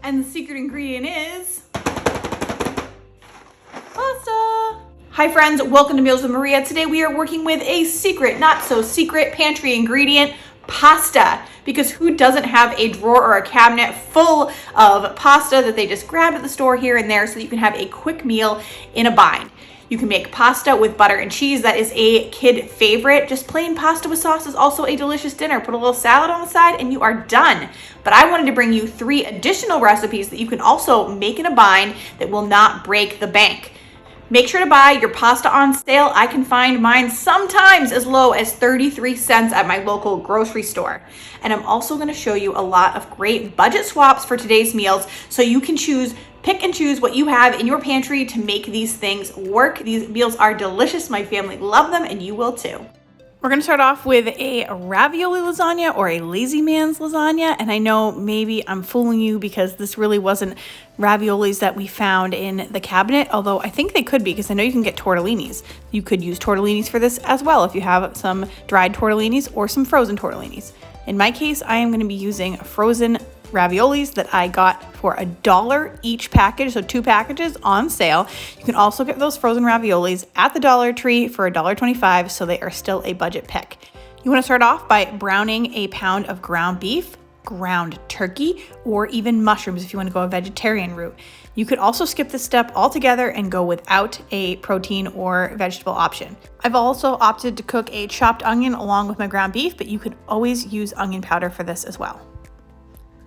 And the secret ingredient is pasta. Hi friends, welcome to Meals with Maria. Today we are working with a secret, not so secret pantry ingredient, pasta. Because who doesn't have a drawer or a cabinet full of pasta that they just grabbed at the store here and there so that you can have a quick meal in a bind. You can make pasta with butter and cheese. That is a kid favorite. Just plain pasta with sauce is also a delicious dinner. Put a little salad on the side and you are done. But I wanted to bring you 3 additional recipes that you can also make in a bind that will not break the bank. Make sure to buy your pasta on sale. I can find mine sometimes as low as 33 cents at my local grocery store. And I'm also going to show you a lot of great budget swaps for today's meals so you can pick and choose what you have in your pantry to make these things work. These meals are delicious. My family love them and you will too. We're going to start off with a ravioli lasagna or a lazy man's lasagna. And I know maybe I'm fooling you because this really wasn't raviolis that we found in the cabinet, although I think they could be because I know you can get tortellinis. You could use tortellinis for this as well if you have some dried tortellinis or some frozen tortellinis. In my case, I am going to be using frozen raviolis that I got for $1 each package, so 2 packages on sale. You can also get those frozen raviolis at the Dollar Tree for $1.25, so they are still a budget pick. You want to start off by browning a pound of ground beef, ground turkey, or even mushrooms if you want to go a vegetarian route. You could also skip this step altogether and go without a protein or vegetable option. I've also opted to cook a chopped onion along with my ground beef, but you could always use onion powder for this as well.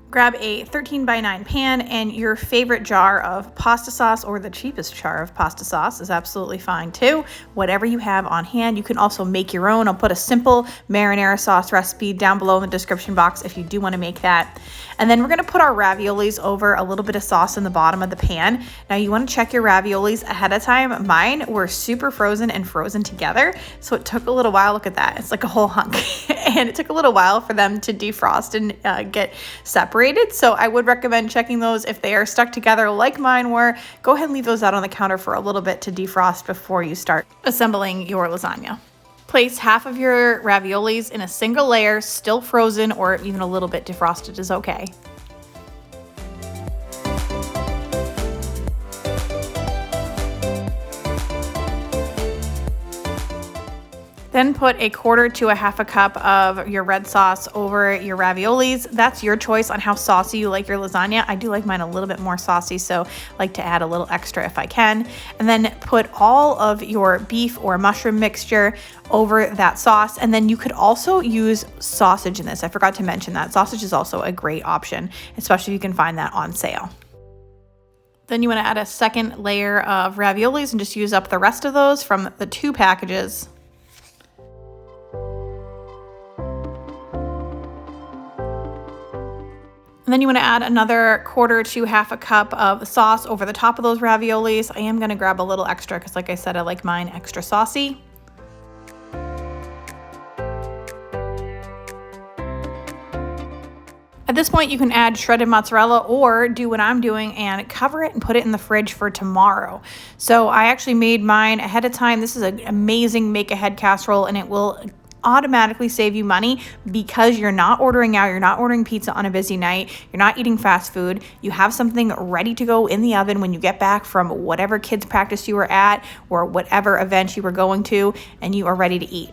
Grab a 13x9 pan and your favorite jar of pasta sauce, or the cheapest jar of pasta sauce is absolutely fine too. Whatever you have on hand. You can also make your own. I'll put a simple marinara sauce recipe down below in the description box if you do want to make that. And then we're going to put our raviolis over a little bit of sauce in the bottom of the pan. Now you want to check your raviolis ahead of time. Mine were super frozen and frozen together, so it took a little while. Look at that. It's like a whole hunk. And it took a little while for them to defrost and get separated. So I would recommend checking those. If they are stuck together like mine were, go ahead and leave those out on the counter for a little bit to defrost before you start assembling your lasagna. Place half of your raviolis in a single layer, still frozen or even a little bit defrosted is okay. Then put a quarter to a half a cup of your red sauce over your raviolis. That's your choice on how saucy you like your lasagna. I do like mine a little bit more saucy, so I like to add a little extra if I can. And then put all of your beef or mushroom mixture over that sauce. And then you could also use sausage in this. I forgot to mention that. Sausage is also a great option, especially if you can find that on sale. Then you want to add a second layer of raviolis and just use up the rest of those from the 2 packages. And then you want to add another quarter to half a cup of sauce over the top of those raviolis. I am going to grab a little extra because, like I said, I like mine extra saucy. At this point, you can add shredded mozzarella or do what I'm doing and cover it and put it in the fridge for tomorrow. So I actually made mine ahead of time. This is an amazing make-ahead casserole, and it will automatically save you money because you're not ordering out, you're not ordering pizza on a busy night, you're not eating fast food. You have something ready to go in the oven when you get back from whatever kids practice you were at or whatever event you were going to, and you are ready to eat.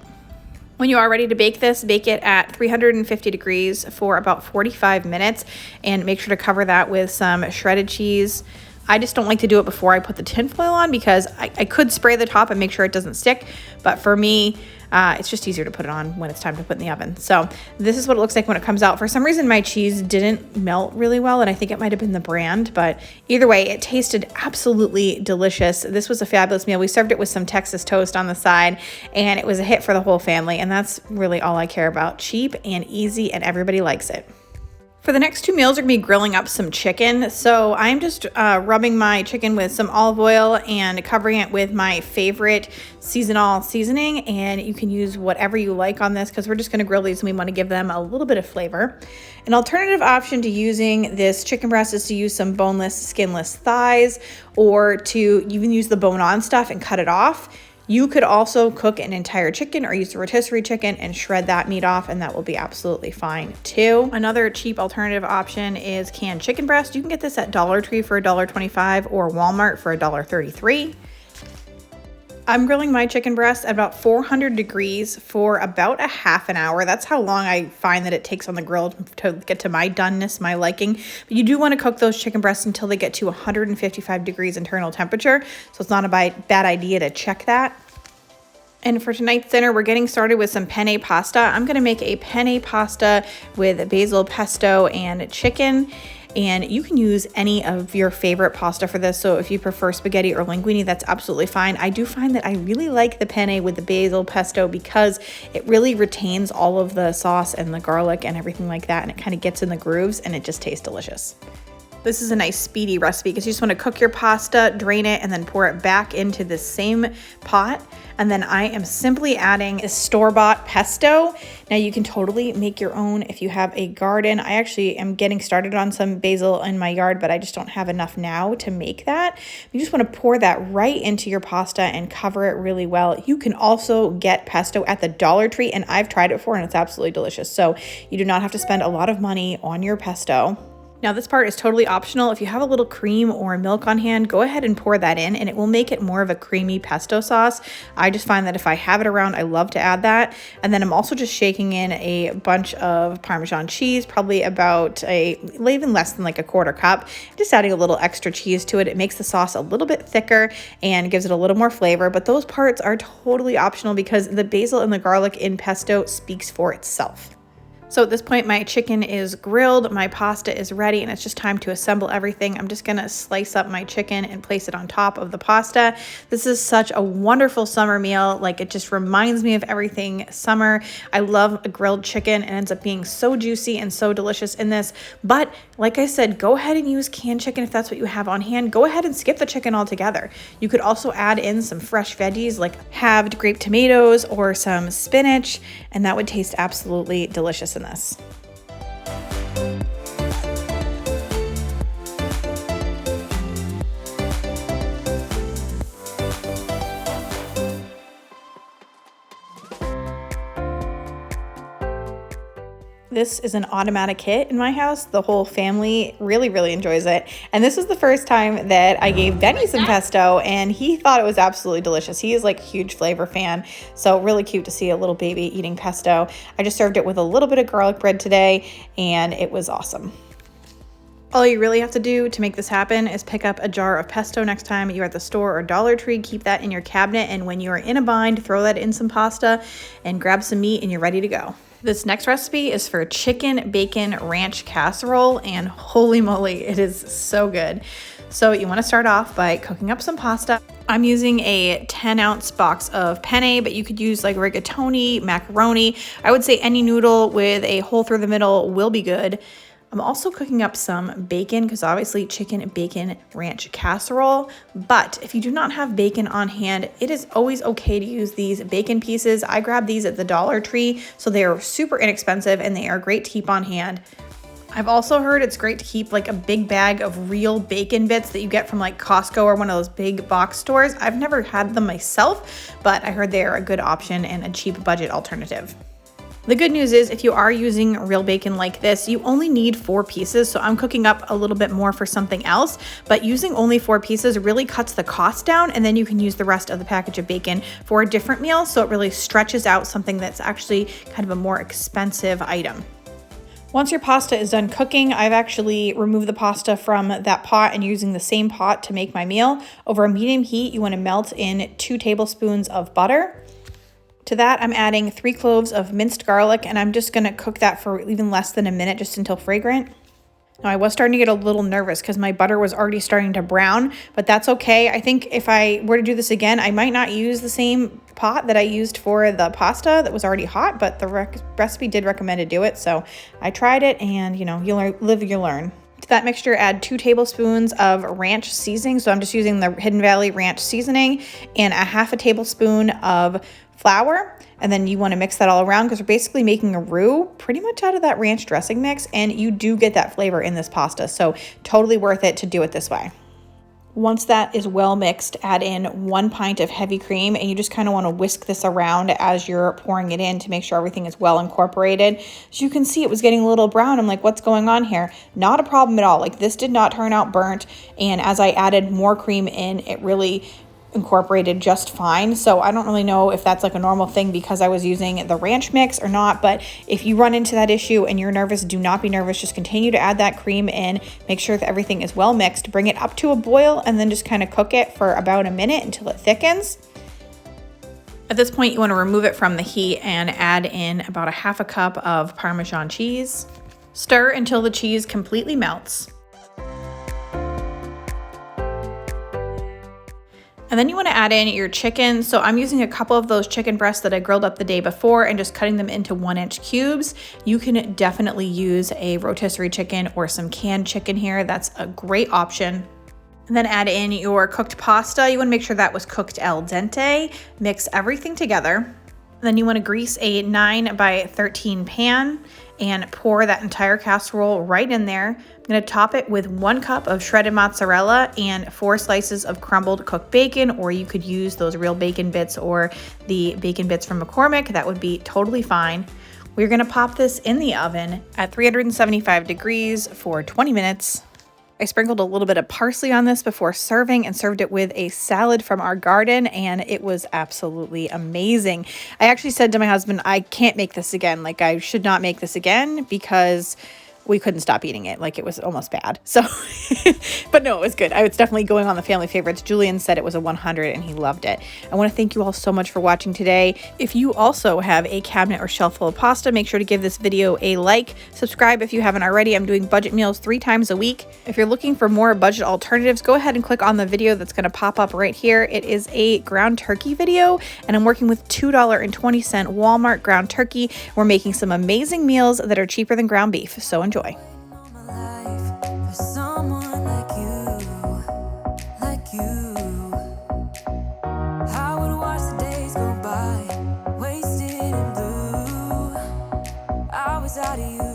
When you are ready to bake this, bake it at 350 degrees for about 45 minutes and make sure to cover that with some shredded cheese. I just don't like to do it before I put the tin foil on because I could spray the top and make sure it doesn't stick, but for me, it's just easier to put it on when it's time to put in the oven. So this is what it looks like when it comes out. For some reason, my cheese didn't melt really well, and I think it might have been the brand, but either way, it tasted absolutely delicious. This was a fabulous meal. We served it with some Texas toast on the side, and it was a hit for the whole family, and that's really all I care about. Cheap and easy, and everybody likes it. For the next 2 meals, we're going to be grilling up some chicken. So I'm just rubbing my chicken with some olive oil and covering it with my favorite seasonal seasoning. And you can use whatever you like on this because we're just going to grill these and we want to give them a little bit of flavor. An alternative option to using this chicken breast is to use some boneless, skinless thighs, or to even use the bone-on stuff and cut it off. You could also cook an entire chicken or use the rotisserie chicken and shred that meat off, and that will be absolutely fine too. Another cheap alternative option is canned chicken breast. You can get this at Dollar Tree for $1.25 or Walmart for $1.33. I'm grilling my chicken breast at about 400 degrees for about a half an hour. That's how long I find that it takes on the grill to get to my doneness, my liking. But you do want to cook those chicken breasts until they get to 155 degrees internal temperature. So it's not a bad idea to check that. And for tonight's dinner, we're getting started with some penne pasta. I'm going to make a penne pasta with basil pesto and chicken. And you can use any of your favorite pasta for this. So if you prefer spaghetti or linguine, that's absolutely fine. I do find that I really like the penne with the basil pesto because it really retains all of the sauce and the garlic and everything like that. And it kind of gets in the grooves and it just tastes delicious. This is a nice speedy recipe because you just want to cook your pasta, drain it, and then pour it back into the same pot. And then I am simply adding a store-bought pesto. Now you can totally make your own if you have a garden. I actually am getting started on some basil in my yard, but I just don't have enough now to make that. You just want to pour that right into your pasta and cover it really well. You can also get pesto at the Dollar Tree, and I've tried it before and it's absolutely delicious. So you do not have to spend a lot of money on your pesto. Now this part is totally optional. If you have a little cream or milk on hand, go ahead and pour that in and it will make it more of a creamy pesto sauce. I just find that if I have it around, I love to add that. And then I'm also just shaking in a bunch of Parmesan cheese, probably about even less than like a quarter cup. Just adding a little extra cheese to it. It makes the sauce a little bit thicker and gives it a little more flavor, but those parts are totally optional because the basil and the garlic in pesto speaks for itself. So at this point, my chicken is grilled, my pasta is ready, and it's just time to assemble everything. I'm just gonna slice up my chicken and place it on top of the pasta. This is such a wonderful summer meal. Like, it just reminds me of everything summer. I love a grilled chicken. It ends up being so juicy and so delicious in this. But like I said, go ahead and use canned chicken if that's what you have on hand. Go ahead and skip the chicken altogether. You could also add in some fresh veggies like halved grape tomatoes or some spinach, and that would taste absolutely delicious in this. This is an automatic hit in my house. The whole family really, really enjoys it. And this is the first time that I gave Benny some pesto and he thought it was absolutely delicious. He is like a huge flavor fan. So really cute to see a little baby eating pesto. I just served it with a little bit of garlic bread today and it was awesome. All you really have to do to make this happen is pick up a jar of pesto next time you're at the store or Dollar Tree. Keep that in your cabinet, and when you are in a bind, throw that in some pasta and grab some meat and you're ready to go. This next recipe is for chicken bacon ranch casserole, and holy moly, it is so good. So you want to start off by cooking up some pasta. I'm using a 10-ounce box of penne, but you could use like rigatoni, macaroni. I would say any noodle with a hole through the middle will be good. I'm also cooking up some bacon because obviously chicken bacon ranch casserole. But if you do not have bacon on hand, it is always okay to use these bacon pieces. I grabbed these at the Dollar Tree, so they are super inexpensive and they are great to keep on hand. I've also heard it's great to keep like a big bag of real bacon bits that you get from like Costco or one of those big box stores. I've never had them myself, but I heard they are a good option and a cheap budget alternative. The good news is if you are using real bacon like this, you only need 4 pieces. So I'm cooking up a little bit more for something else, but using only 4 pieces really cuts the cost down, and then you can use the rest of the package of bacon for a different meal. So it really stretches out something that's actually kind of a more expensive item. Once your pasta is done cooking, I've actually removed the pasta from that pot and using the same pot to make my meal. Over a medium heat, you want to melt in 2 tablespoons of butter. To that, I'm adding 3 cloves of minced garlic, and I'm just going to cook that for even less than a minute, just until fragrant. Now, I was starting to get a little nervous because my butter was already starting to brown, but that's okay. I think if I were to do this again, I might not use the same pot that I used for the pasta that was already hot, but the recipe did recommend to do it, so I tried it, and you live, you learn. To that mixture, add 2 tablespoons of ranch seasoning. So I'm just using the Hidden Valley ranch seasoning and a half a tablespoon of flour. And then you want to mix that all around because we're basically making a roux pretty much out of that ranch dressing mix. And you do get that flavor in this pasta. So totally worth it to do it this way. Once that is well mixed, add in 1 pint of heavy cream, and you just kind of want to whisk this around as you're pouring it in to make sure everything is well incorporated. As you can see, it was getting a little brown. I'm like, what's going on here? Not a problem at all. Like, this did not turn out burnt, and as I added more cream in, it really incorporated just fine. So I don't really know if that's like a normal thing because I was using the ranch mix or not, but if you run into that issue and you're nervous, do not be nervous. Just continue to add that cream in, make sure that everything is well mixed, bring it up to a boil, and then just kind of cook it for about a minute until it thickens. At this point, you want to remove it from the heat and add in about 1/2 cup of Parmesan cheese. Stir until the cheese completely melts. And then you want to add in your chicken. So I'm using a couple of those chicken breasts that I grilled up the day before and just cutting them into 1-inch cubes. You can definitely use a rotisserie chicken or some canned chicken here. That's a great option. And then add in your cooked pasta. You want to make sure that was cooked al dente. Mix everything together. And then you want to grease a 9 by 13 pan and pour that entire casserole right in there. I'm going to top it with 1 cup of shredded mozzarella and 4 slices of crumbled cooked bacon, or you could use those real bacon bits or the bacon bits from McCormick. That would be totally fine. We're going to pop this in the oven at 375 degrees for 20 minutes. I sprinkled a little bit of parsley on this before serving and served it with a salad from our garden, and it was absolutely amazing. I actually said to my husband, I can't make this again. Like, I should not make this again because we couldn't stop eating it. Like, it was almost bad. So, but no, it was good. It's definitely going on the family favorites. Julian said it was a 100 and he loved it. I want to thank you all so much for watching today. If you also have a cabinet or shelf full of pasta, make sure to give this video a like. Subscribe if you haven't already. I'm doing budget meals 3 times a week. If you're looking for more budget alternatives, go ahead and click on the video that's going to pop up right here. It is a ground turkey video, and I'm working with $2.20 Walmart ground turkey. We're making some amazing meals that are cheaper than ground beef. So enjoy. Out of you.